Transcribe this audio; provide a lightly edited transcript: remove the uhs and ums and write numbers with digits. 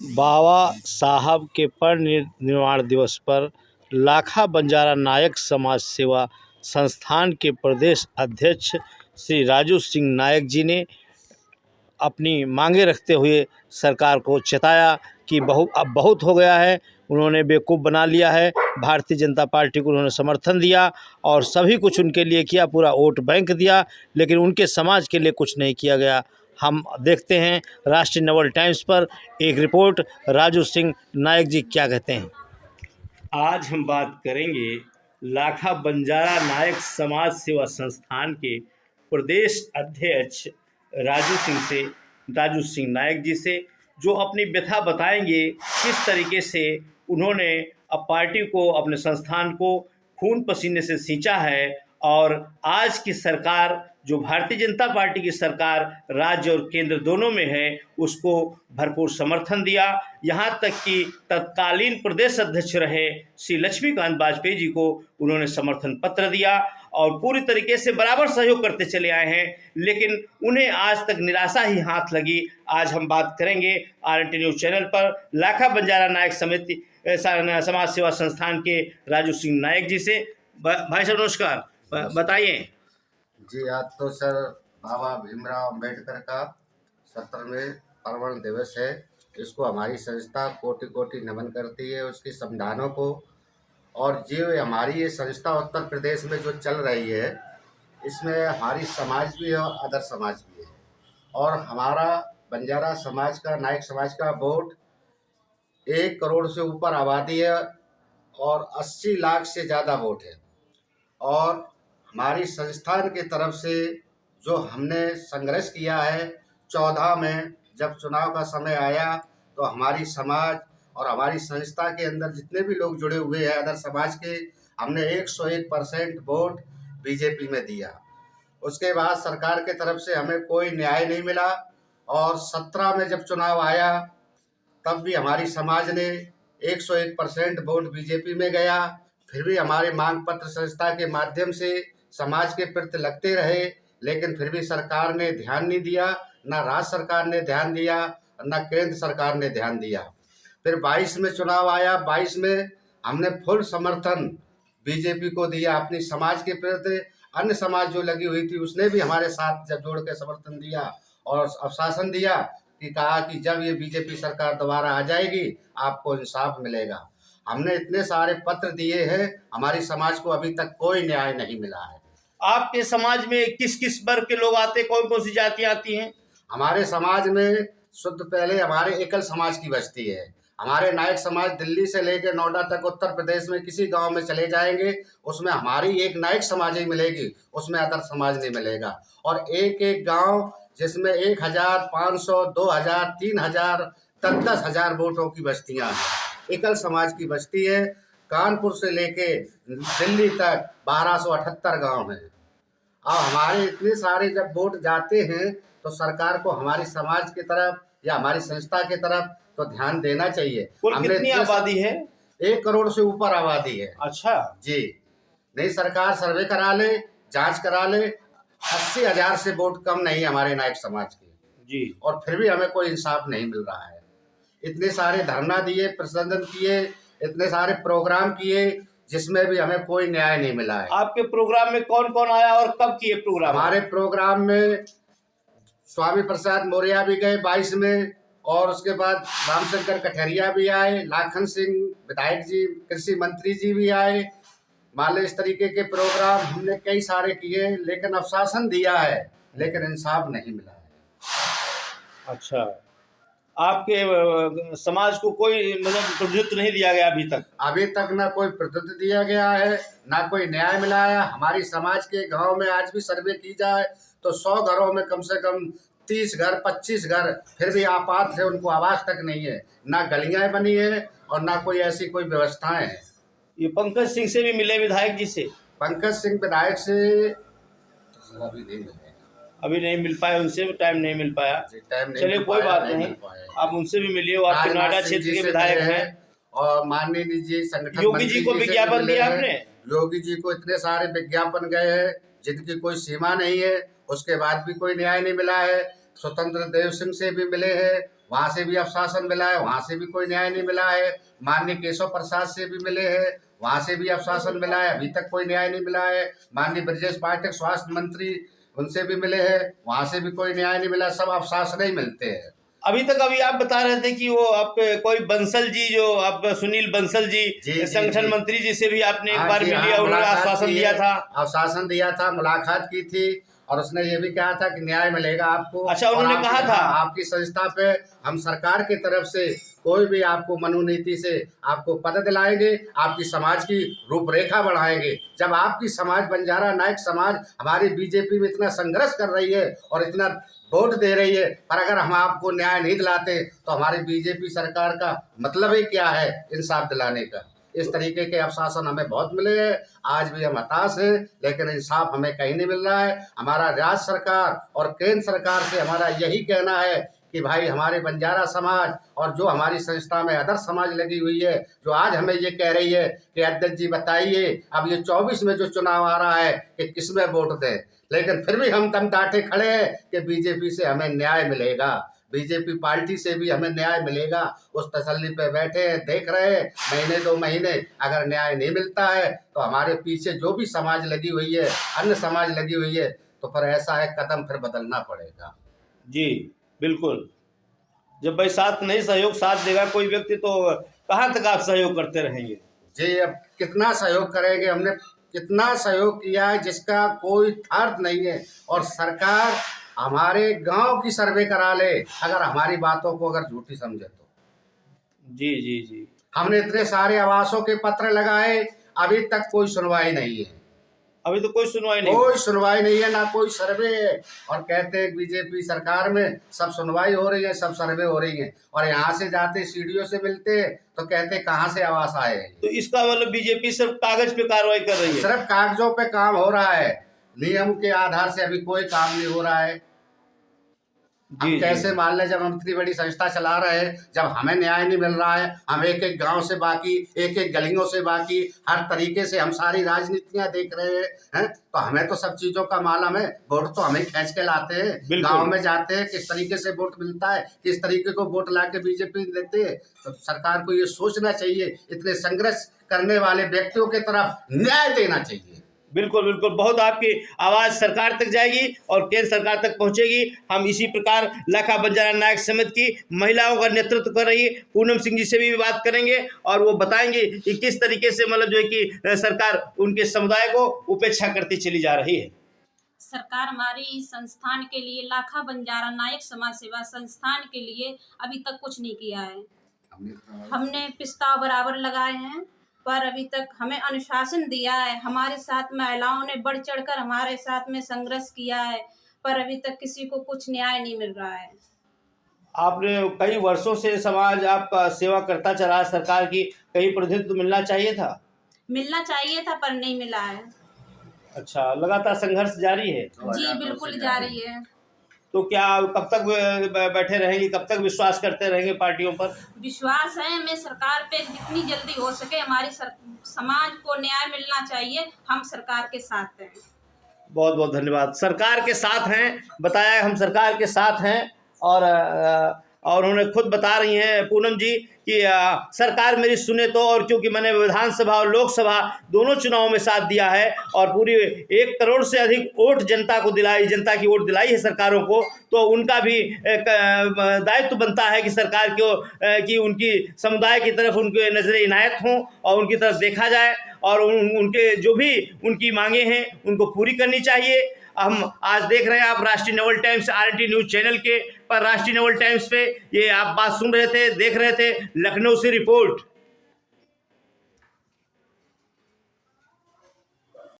बाबा साहब के परिनिर्वाण दिवस पर लाखा बंजारा नायक समाज सेवा संस्थान के प्रदेश अध्यक्ष श्री राजू सिंह नायक जी ने अपनी मांगे रखते हुए सरकार को चेताया कि अब बहुत हो गया है। उन्होंने बेवकूफ़ बना लिया है। भारतीय जनता पार्टी को उन्होंने समर्थन दिया और सभी कुछ उनके लिए किया, पूरा वोट बैंक दिया, लेकिन उनके समाज के लिए कुछ नहीं किया गया। हम देखते हैं राष्ट्रीय नवल टाइम्स पर एक रिपोर्ट। राजू सिंह नायक जी क्या कहते हैं। आज हम बात करेंगे लाखा बंजारा नायक समाज सेवा संस्थान के प्रदेश अध्यक्ष राजू सिंह नायक जी से, जो अपनी व्यथा बताएंगे किस तरीके से उन्होंने अब पार्टी को, अपने संस्थान को खून पसीने से सींचा है और आज की सरकार, जो भारतीय जनता पार्टी की सरकार राज्य और केंद्र दोनों में है, उसको भरपूर समर्थन दिया। यहाँ तक कि तत्कालीन प्रदेश अध्यक्ष रहे श्री लक्ष्मीकांत वाजपेयी जी को उन्होंने समर्थन पत्र दिया और पूरी तरीके से बराबर सहयोग करते चले आए हैं, लेकिन उन्हें आज तक निराशा ही हाथ लगी। आज हम बात करेंगे RNT न्यूज़ चैनल पर लाखा बंजारा नायक समिति समाज सेवा संस्थान के राजू सिंह नायक जी से। भाई साहब नमस्कार, बताइए जी। आज तो सर बाबा भीमराव अम्बेडकर का 17वें परिनिर्वाण दिवस है। इसको हमारी संस्था कोटि कोटि नमन करती है उसके संविधानों को। और जो हमारी ये संस्था उत्तर प्रदेश में जो चल रही है, इसमें हमारी समाज भी है और अदर समाज भी है। और हमारा बंजारा समाज का, नायक समाज का वोट 1 करोड़ से ऊपर आबादी है और 80 लाख से ज़्यादा वोट है। और हमारी संस्थान की तरफ से जो हमने संघर्ष किया है, 14 में जब चुनाव का समय आया तो हमारी समाज और हमारी संस्था के अंदर जितने भी लोग जुड़े हुए हैं अदर समाज के, हमने 101% वोट बीजेपी में दिया। उसके बाद सरकार के तरफ से हमें कोई न्याय नहीं मिला और 17 में जब चुनाव आया तब भी हमारी समाज ने 101% वोट बीजेपी में गया। फिर भी हमारे मांग पत्र संस्था के माध्यम से समाज के प्रति लगते रहे, लेकिन फिर भी सरकार ने ध्यान नहीं दिया, ना राज्य सरकार ने ध्यान दिया, ना केंद्र सरकार ने ध्यान दिया। फिर 22 में चुनाव आया, 22 में हमने फुल समर्थन बीजेपी को दिया अपनी समाज के प्रति। अन्य समाज जो लगी हुई थी उसने भी हमारे साथ जब जोड़ के समर्थन दिया और आश्वासन दिया कि कहा कि जब ये बीजेपी सरकार दोबारा आ जाएगी आपको इंसाफ मिलेगा। हमने इतने सारे पत्र दिए हैं, हमारी समाज को अभी तक कोई न्याय नहीं मिला है। आपके समाज में किस किस वर्ग के लोग आते, कौन कौन सी जातियां आती हैं? हमारे समाज में शुद्ध पहले हमारे एकल समाज की बस्ती है। हमारे नायक समाज दिल्ली से लेकर नोएडा तक उत्तर प्रदेश में किसी गांव में चले जाएंगे, उसमें हमारी एक नायक समाज ही मिलेगी, उसमें अदर समाज नहीं मिलेगा। और एक एक गांव जिसमें 1000, 500, 2000, 3000 तक 10,000 वोटों की बस्तियां हैं। एकल समाज की बस्ती है। कानपुर से लेके दिल्ली तक 1278 गांव हैं। अब हमारे इतने सारे जब वोट जाते हैं तो सरकार को हमारी समाज की तरफ या हमारी संस्था की तरफ तो ध्यान देना चाहिए। कुल कितनी आबादी है? 1 करोड़ से ऊपर आबादी है। अच्छा जी। नहीं, सरकार सर्वे करा ले, जांच करा ले। 80,000 से वोट कम नहीं हमारे नायक समाज के जी, और फिर भी हमें कोई इंसाफ नहीं मिल रहा है। इतने सारे धरना दिए, प्रदर्शन किए, इतने सारे प्रोग्राम किए, जिसमें भी हमें कोई न्याय नहीं मिला है। आपके प्रोग्राम में कौन कौन आया और कब किए प्रोग्राम? हमारे प्रोग्राम में स्वामी प्रसाद मौर्य भी गए 22 में, और उसके बाद रामशंकर कठेरिया भी आए, लाखन सिंह विधायक जी, कृषि मंत्री जी भी आए। मान लो इस तरीके के प्रोग्राम हमने कई सारे किए, लेकिन आश्वासन दिया है लेकिन इंसाफ नहीं मिला है। अच्छा, आपके समाज को कोई मतलब प्रतिनिधित्व नहीं दिया गया अभी तक ना कोई प्रतिनिधित्व दिया गया है, ना कोई न्याय मिला है। हमारी समाज के गांव में आज भी सर्वे की जाए तो 100 घरों में कम से कम 30 घर, 25 घर फिर भी आपात है, उनको आवास तक नहीं है, ना गलियां बनी है और ना कोई ऐसी कोई व्यवस्थाएं हैं। ये पंकज सिंह से भी मिले, विधायक जी से? पंकज सिंह विधायक से अभी नहीं मिल पाए, उनसे भी टाइम नहीं मिल पाया। चलिए कोई बात नहीं, आप उनसे भी मिलिए। आपके नोएडा क्षेत्र के विधायक हैं और माननीय जी संगठन योगी जी को विज्ञापन दिया आपने? योगी जी को इतने सारे विज्ञापन गए हैं जिनकी कोई सीमा नहीं है, उसके बाद भी कोई न्याय नहीं मिला है। स्वतंत्र देव सिंह से भी मिले हैं, वहाँ से भी आश्वासन मिला है, वहाँ से भी कोई न्याय नहीं मिला है। माननीय केशव प्रसाद से भी मिले हैं, वहाँ से भी आश्वासन मिला है, अभी तक कोई न्याय नहीं मिला है। माननीय ब्रजेश पाठक स्वास्थ्य मंत्री, उनसे भी मिले हैं, वहाँ से भी कोई न्याय नहीं मिला। सब आश्वासन ही मिलते हैं। अभी आप बता रहे थे कि वो आप कोई बंसल जी, जो आप सुनील बंसल जी, संगठन मंत्री जी से भी आपने एक बार मिली और उन्होंने आश्वासन दिया था। आश्वासन दिया था, मुलाकात की थी और उसने ये भी कहा था कि न्याय मिलेगा आपको। अच्छा, उन्होंने कहा था आपकी संस्था पे हम सरकार की तरफ से कोई भी आपको मनोनीति से आपको पद दिलाएंगे, आपकी समाज की रूपरेखा बढ़ाएंगे। जब आपकी समाज बंजारा नायक समाज हमारी बीजेपी में इतना संघर्ष कर रही है और इतना वोट दे रही है, पर अगर हम आपको न्याय नहीं दिलाते तो हमारी बीजेपी सरकार का मतलब ही क्या है इंसाफ दिलाने का। इस तरीके के आश्वासन हमें बहुत मिले हैं। आज भी हम हताश हैं, लेकिन इंसाफ हमें कहीं नहीं मिल रहा है। हमारा राज्य सरकार और केंद्र सरकार से हमारा यही कहना है कि भाई हमारे बंजारा समाज और जो हमारी संस्था में अदर समाज लगी हुई है, जो आज हमें ये कह रही है कि अध्यक्ष जी बताइए अब ये 24 में जो चुनाव आ रहा है कि किसमें वोट दें, लेकिन फिर भी हम दम दाटे खड़े हैं कि बीजेपी से हमें न्याय मिलेगा, बीजेपी पार्टी से भी हमें न्याय मिलेगा। उस तसल्ली पे बैठे हैं, देख रहे हैं महीने 2 महीने। अगर न्याय नहीं मिलता है तो हमारे पीछे जो भी समाज लगी हुई है, अन्य समाज लगी हुई है, तो फिर ऐसा है कदम फिर बदलना पड़ेगा। जी बिल्कुल। जब भाई साथ नहीं सहयोग साथ देगा कोई व्यक्ति, तो कहाँ तक आप सहयोग करते रहेंगे? जी अब कितना सहयोग करेंगे, हमने कितना सहयोग किया है जिसका कोई अर्थ नहीं है। और सरकार हमारे गांव की सर्वे करा ले अगर हमारी बातों को अगर झूठी समझे तो। जी जी जी। हमने इतने सारे आवासों के पत्र लगाए, अभी तक कोई सुनवाई नहीं है। अभी तो कोई सुनवाई नहीं, कोई सुनवाई नहीं है, ना कोई सर्वे है। और कहते हैं बीजेपी सरकार में सब सुनवाई हो रही है, सब सर्वे हो रही है, और यहाँ से जाते सीडीओ से मिलते तो कहते कहाँ से आवास आए। तो इसका मतलब बीजेपी सिर्फ कागज पे कार्रवाई कर रही है, सिर्फ कागजों पे काम हो रहा है, नियम के आधार से अभी कोई काम नहीं हो रहा है। हम कैसे मान लें जब हम इतनी बड़ी संस्था चला रहे हैं, जब हमें न्याय नहीं मिल रहा है। हम एक एक गांव से बाकी, एक एक गलियों से बाकी, हर तरीके से हम सारी राजनीतियां देख रहे हैं, तो हमें तो सब चीजों का मालूम है। वोट तो हमें खींच के लाते हैं, गांव में जाते हैं, किस तरीके से वोट मिलता है, किस तरीके को वोट ला के बीजेपी देते हैं। तो सरकार को ये सोचना चाहिए, इतने संघर्ष करने वाले व्यक्तियों की तरफ न्याय देना चाहिए। बिल्कुल बिल्कुल। बहुत आपकी आवाज़ सरकार तक जाएगी और केंद्र सरकार तक पहुंचेगी। हम इसी प्रकार लाखा बंजारा नायक समिति की महिलाओं का नेतृत्व कर रही पूनम सिंह जी से भी बात करेंगे और वो बताएंगे कि किस तरीके से मतलब जो है कि सरकार उनके समुदाय को उपेक्षा करती चली जा रही है। सरकार हमारी संस्थान के लिए, लाखा बंजारा नायक समाज सेवा संस्थान के लिए अभी तक कुछ नहीं किया है। हमने प्रस्ताव बराबर लगाए हैं, पर अभी तक हमें अनुशासन दिया है। हमारे साथ महिलाओं ने बढ़ चढ़कर हमारे साथ में संघर्ष किया है, पर अभी तक किसी को कुछ न्याय नहीं मिल रहा है। आपने कई वर्षों से समाज आपका सेवा करता चला, सरकार की कहीं प्रतिनिधित्व मिलना चाहिए था? मिलना चाहिए था पर नहीं मिला है। अच्छा, लगातार संघर्ष जारी है? जी बिल्कुल जारी है। तो क्या कब तक बैठे रहेंगे, कब तक विश्वास करते रहेंगे पार्टियों पर? विश्वास है हमें सरकार पे, जितनी जल्दी हो सके हमारी समाज को न्याय मिलना चाहिए। हम सरकार के साथ हैं। बहुत बहुत धन्यवाद। सरकार के साथ हैं बताया, हम सरकार के साथ हैं। और उन्होंने खुद बता रही हैं पूनम जी कि सरकार मेरी सुने तो, और क्योंकि मैंने विधानसभा और लोकसभा दोनों चुनावों में साथ दिया है और पूरी 1 करोड़ से अधिक वोट जनता को दिलाई, जनता की वोट दिलाई है सरकारों को, तो उनका भी दायित्व बनता है कि सरकार को कि उनकी समुदाय की तरफ उनके नजरें इनायत हों और उनकी तरफ देखा जाए और उनके जो भी उनकी मांगे हैं उनको पूरी करनी चाहिए। हम आज देख रहे हैं आप राष्ट्रीय Naval times RNT news channel के पर, राष्ट्रीय नवल टाइम्स पे ये आप बात सुन रहे थे, देख रहे थे। लखनऊ से रिपोर्ट।